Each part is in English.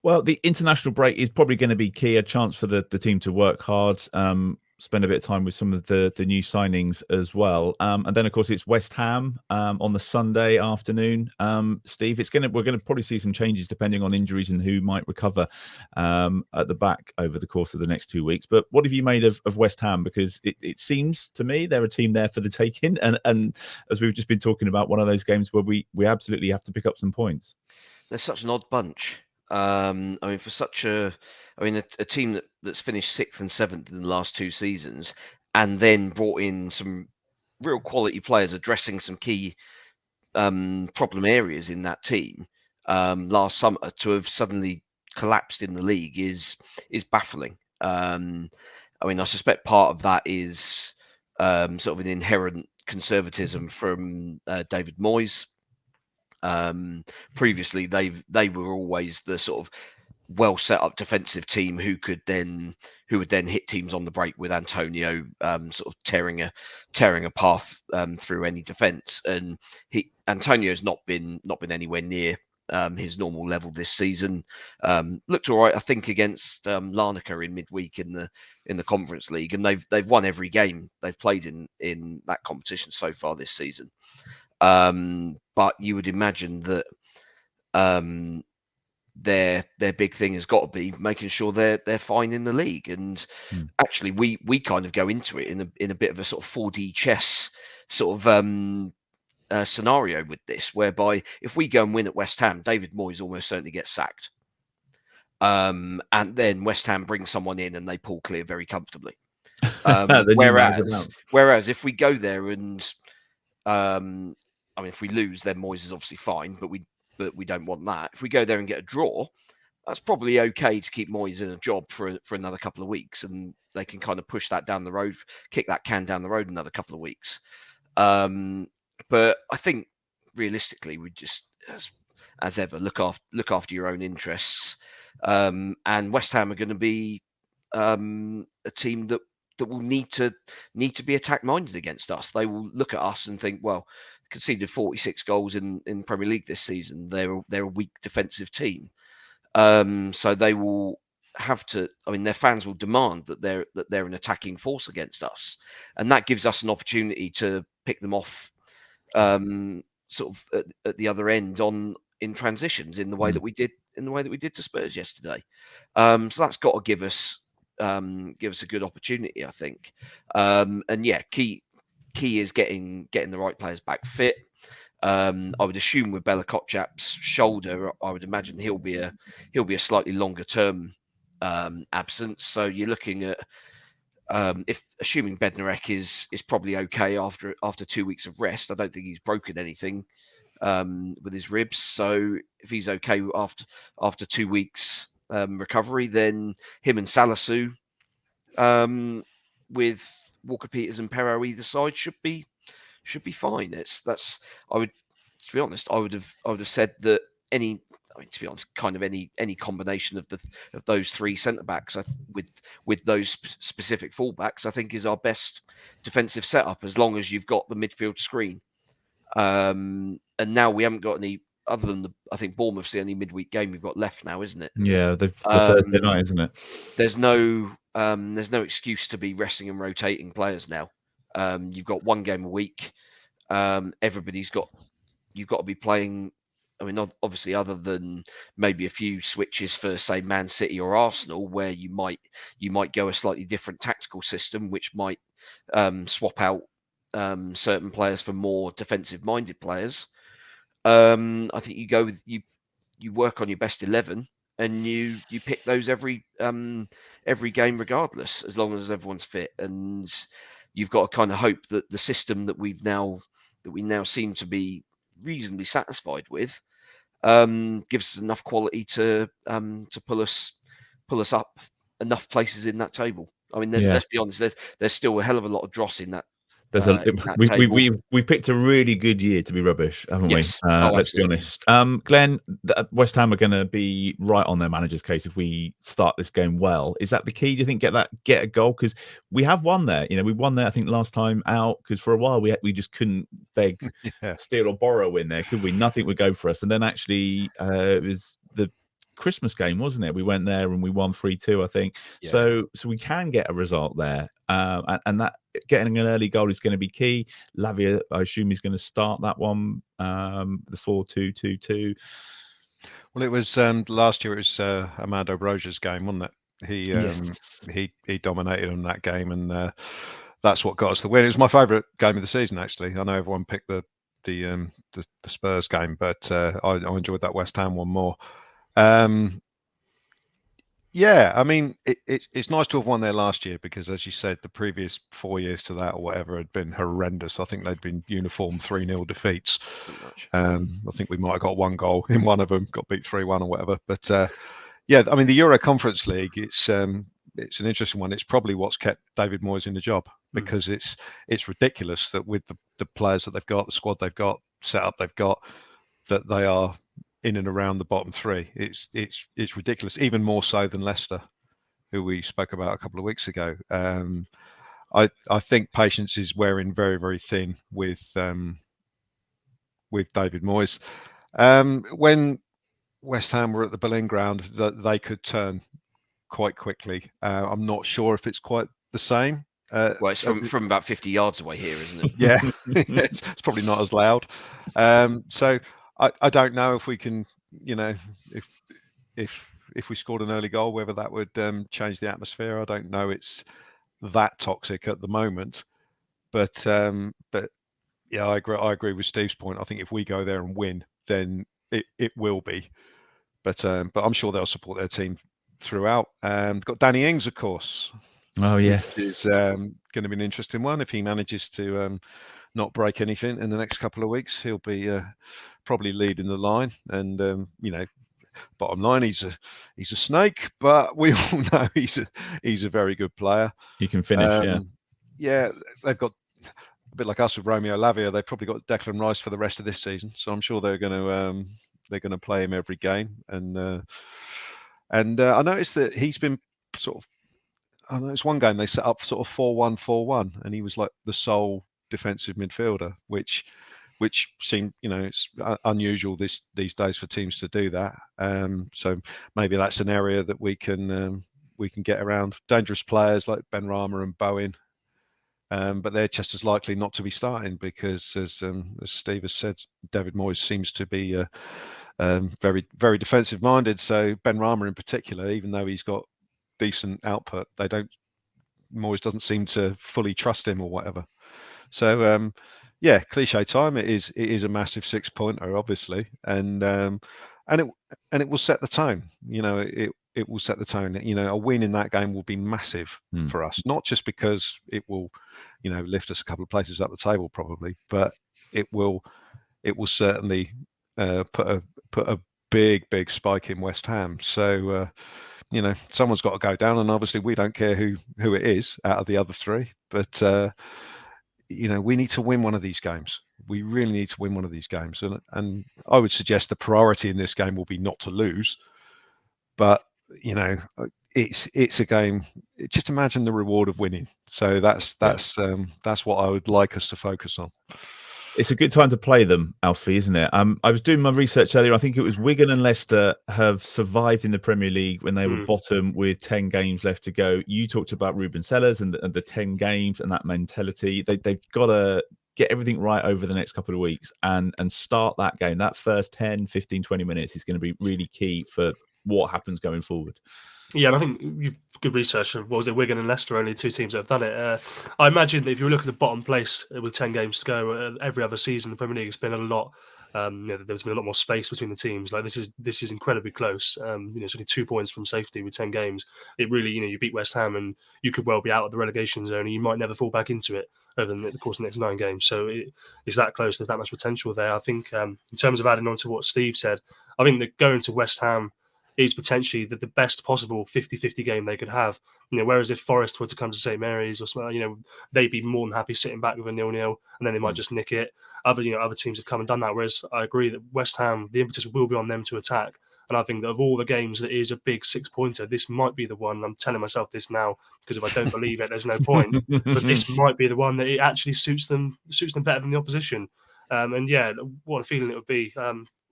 Well, the international break is probably going to be key, a chance for the team to work hard, spend a bit of time with some of the new signings as well. And then, of course, it's West Ham on the Sunday afternoon. Steve, we're going to probably see some changes depending on injuries and who might recover at the back over the course of the next 2 weeks. But what have you made of West Ham? Because it seems to me they're a team there for the taking. And as we've just been talking about, one of those games where we absolutely have to pick up some points. They're such an odd bunch. I mean, for such a team that's finished 6th and 7th in the last 2 seasons, and then brought in some real quality players addressing some key problem areas in that team last summer, to have suddenly collapsed in the league is baffling. I mean, I suspect part of that is sort of an inherent conservatism from David Moyes. Previously, they were always the sort of well set up defensive team who would then hit teams on the break, with Antonio sort of tearing a path through any defence. And Antonio's not been anywhere near his normal level this season. Looked all right, I think, against Larnaca in midweek in the Conference League, and they've won every game they've played in that competition so far this season. But you would imagine that their big thing has got to be making sure they're fine in the league. And actually, we kind of go into it in a bit of a sort of 4D chess sort of scenario with this, whereby if we go and win at West Ham, David Moyes almost certainly gets sacked. And then West Ham brings someone in and they pull clear very comfortably. Whereas if we go there and I mean, if we lose, then Moyes is obviously fine, but we don't want that. If we go there and get a draw, that's probably okay to keep Moyes in a job for another couple of weeks, and they can kind of push that down the road, kick that can down the road another couple of weeks. But I think realistically, we just, as ever, look after your own interests. And West Ham are going to be a team that will need to be attack minded against us. They will look at us and think, well, conceded 46 goals in Premier League this season. They're a weak defensive team, so they will have to. I mean, their fans will demand that they're an attacking force against us, and that gives us an opportunity to pick them off, sort of at the other end in transitions in the way that we did to Spurs yesterday. So that's got to give us a good opportunity, I think. And yeah, key is getting the right players back fit. I would assume with Bella-Kotchap's shoulder, I would imagine he'll be a slightly longer term absence. So you're looking at if assuming Bednarek is probably okay after 2 weeks of rest. I don't think he's broken anything with his ribs. So if he's okay after 2 weeks recovery, then him and Salisu with Walker-Peters and Perro either side should be fine. To be honest, I would have said that to be honest, kind of any combination of those three centre backs with those specific fullbacks, I think is our best defensive setup, as long as you've got the midfield screen. And now we haven't got any other than I think Bournemouth's the only midweek game we've got left now, isn't it? Yeah, the Thursday night, isn't it? There's no excuse to be resting and rotating players now. You've got one game a week. You've got to be playing. I mean, obviously, other than maybe a few switches for, say, Man City or Arsenal, where you might go a slightly different tactical system, which might swap out certain players for more defensive-minded players. I think you work on your best 11, and you pick those every game, regardless, as long as everyone's fit. And you've got to kind of hope that the system that we now seem to be reasonably satisfied with gives us enough quality to pull us up enough places in that table. I mean, let's be honest, there's still a hell of a lot of dross in that. We've picked a really good year to be rubbish, haven't we? Let's be honest. Glenn, West Ham are going to be right on their manager's case if we start this game well. Is that the key? Do you think get a goal? Because we have won there. We won there, I think, last time out, because for a while we just couldn't beg, steal or borrow in there, could we? Nothing would go for us. And then actually it was the Christmas game, wasn't it? We went there and we won 3-2, I think. Yeah. So we can get a result there, and that getting an early goal is going to be key. Lavia, I assume, is going to start that one, the 4-2-2-2. Well, it was last year. It was Amado Broja's game, wasn't it? He dominated on that game, and that's what got us the win. It was my favourite game of the season, actually. I know everyone picked the Spurs game, but I enjoyed that West Ham one more. Yeah, I mean, it's nice to have won there last year because, as you said, the previous 4 years to that or whatever had been horrendous. I think they'd been uniform 3-0 defeats. I think we might have got one goal in one of them, got beat 3-1 or whatever. But yeah, I mean, the Euro Conference League, it's an interesting one. It's probably what's kept David Moyes in the job because it's ridiculous that with the players that they've got, the squad they've got, set up they've got, that they are in and around the bottom three. It's ridiculous, even more so than Leicester, who we spoke about a couple of weeks ago. I think patience is wearing very, very thin with David Moyes. When West Ham were at the Berlin ground, they could turn quite quickly. I'm not sure if it's quite the same. Well, it's from about 50 yards away here, isn't it? Yeah, it's probably not as loud. So I don't know if we can, if we scored an early goal, whether that would change the atmosphere. I don't know. It's that toxic at the moment, but yeah, I agree with Steve's point. I think if we go there and win, then it will be. But I'm sure they'll support their team throughout. Got Danny Ings, of course. Oh yes, is going to be an interesting one if he manages to not break anything in the next couple of weeks. He'll be probably leading the line, and bottom line, he's a snake, but we all know he's a very good player. He can finish. Yeah, they've got a bit like us with Romeo Lavia. They've probably got Declan Rice for the rest of this season, so I'm sure they're going to play him every game. And I noticed that he's been sort of. I know it's one game they set up sort of 4-1-4-1, and he was like the sole defensive midfielder, which seemed, it's unusual these days for teams to do that. So maybe that's an area that we can get around. Dangerous players like Ben Rama and Bowen, but they're just as likely not to be starting because, as Steve has said, David Moyes seems to be very, very defensive minded. So Ben Rama in particular, even though he's got decent output, Moyes doesn't seem to fully trust him or whatever. So yeah, cliche time. It is a massive 6-pointer, obviously, and it will set the tone. It will set the tone. A win in that game will be massive for us, not just because it will, lift us a couple of places up the table probably, but it will certainly put a big spike in West Ham. So. Someone's got to go down, and obviously we don't care who it is out of the other three. But we need to win one of these games. We really need to win one of these games, and I would suggest the priority in this game will be not to lose. But it's a game. Just imagine the reward of winning. So that's what I would like us to focus on. It's a good time to play them, Alfie, isn't it? I was doing my research earlier. I think it was Wigan and Leicester have survived in the Premier League when they were bottom with 10 games left to go. You talked about Ruben Sellers and the 10 games and that mentality. They've got to get everything right over the next couple of weeks and start that game. That first 10, 15, 20 minutes is going to be really key for what happens going forward. Yeah, and I think you've good research. What was it? Wigan and Leicester, only two teams that have done it. I imagine if you look at the bottom place with 10 games to go, every other season the Premier League has been a lot. There's been a lot more space between the teams. Like this is incredibly close. It's only 2 points from safety with 10 games. It really, you beat West Ham and you could well be out of the relegation zone and you might never fall back into it over the course of the next 9 games. So it's that close. There's that much potential there. I think in terms of adding on to what Steve said, I think that going to West Ham is potentially the best possible 50-50 game they could have. Whereas if Forest were to come to St Mary's or something, they'd be more than happy sitting back with a 0-0 and then they might just nick it. Other teams have come and done that. Whereas I agree that West Ham, the impetus will be on them to attack. And I think that of all the games that is a big 6-pointer, this might be the one. I'm telling myself this now because if I don't believe it, there's no point. But this might be the one that it actually suits them better than the opposition. And yeah, what a feeling it would be.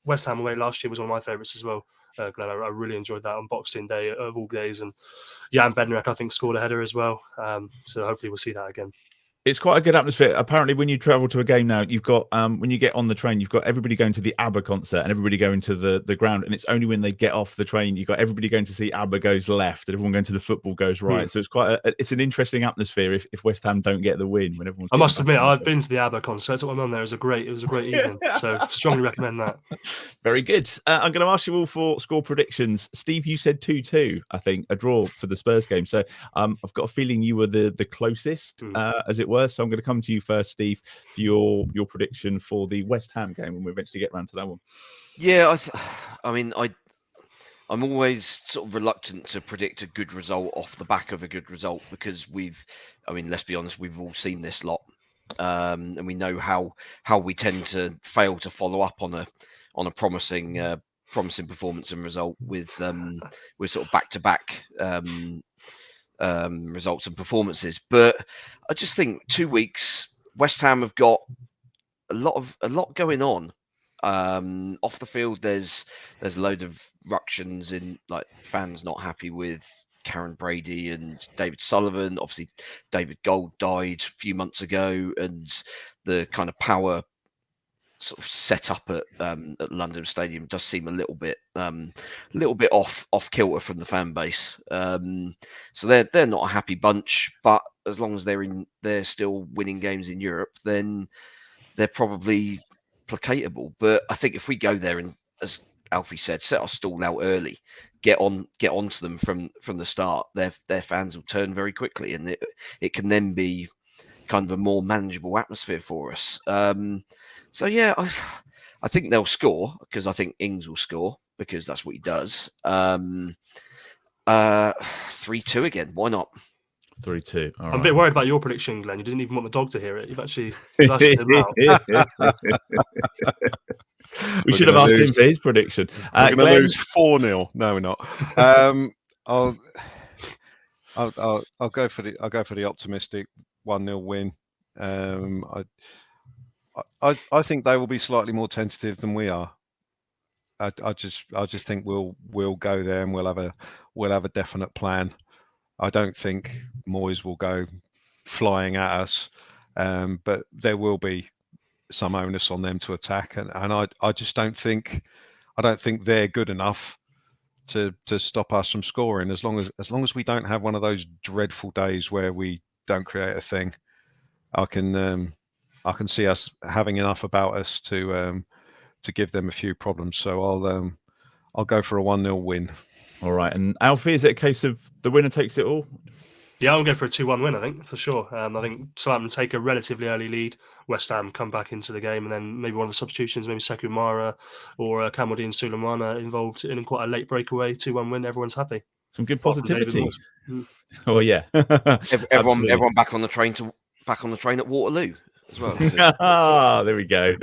West Ham away last year was one of my favourites as well. Glen. I really enjoyed that on Boxing Day of all days, and Jan Bednarek, I think, scored a header as well. So hopefully we'll see that again. It's quite a good atmosphere. Apparently, when you travel to a game now, you've got when you get on the train, you've got everybody going to the ABBA concert and everybody going to the ground. And it's only when they get off the train, you've got everybody going to see ABBA goes left and everyone going to the football goes right. So it's quite it's an interesting atmosphere if West Ham don't get the win. When everyone's I must admit, I've been to the ABBA concert. What went on there. It was a great evening. So strongly recommend that. Very good. I'm going to ask you all for score predictions. Steve, you said 2-2, I think, a draw for the Spurs game. So I've got a feeling you were the closest, as it were. So I'm going to come to you first, Steve, for your prediction for the West Ham game when we eventually get around to that one. Yeah, I'm always sort of reluctant to predict a good result off the back of a good result because let's be honest, we've all seen this lot, and we know how we tend to fail to follow up on a promising performance and result with sort of back-to-back results and performances. But I just think 2 weeks, West Ham have got a lot going on. Off the field, there's a load of ructions in, like, fans not happy with Karen Brady and David Sullivan. Obviously, David Gold died a few months ago, and the kind of power sort of set up at London Stadium does seem a little bit off kilter from the fan base. So they're not a happy bunch, but as long as they're still winning games in Europe, then they're probably placatable. But I think if we go there and, as Alfie said, set our stall out early, get onto them from the start, their fans will turn very quickly, and it can then be kind of a more manageable atmosphere for us. So yeah, I think they'll score because I think Ings will score because that's what he does. 3-2 again. Why not? 3-2. I'm a bit worried about your prediction, Glenn. You didn't even want the dog to hear it. You've actually ushered him out. We should have asked him for his prediction. We're going to lose 4-0. No, we're not. I'll go for the optimistic 1-0 win. I think they will be slightly more tentative than we are. I just think we'll go there and we'll have a definite plan. I don't think Moyes will go flying at us, but there will be some onus on them to attack, and I just don't think they're good enough to stop us from scoring. As long as we don't have one of those dreadful days where we don't create a thing, I can see us having enough about us to give them a few problems. So I'll go for a 1-0 win. All right. And Alfie, is it a case of the winner takes it all? Yeah, I'm going for a 2-1 win, I think, for sure. I think Southampton take a relatively early lead, West Ham come back into the game, and then maybe one of the substitutions, maybe Sekou Mara or Kamaldeen Sulemana involved in quite a late breakaway. 2-1 win, everyone's happy. Some good positivity. Oh yeah. everyone back on the train at Waterloo as well. There we go.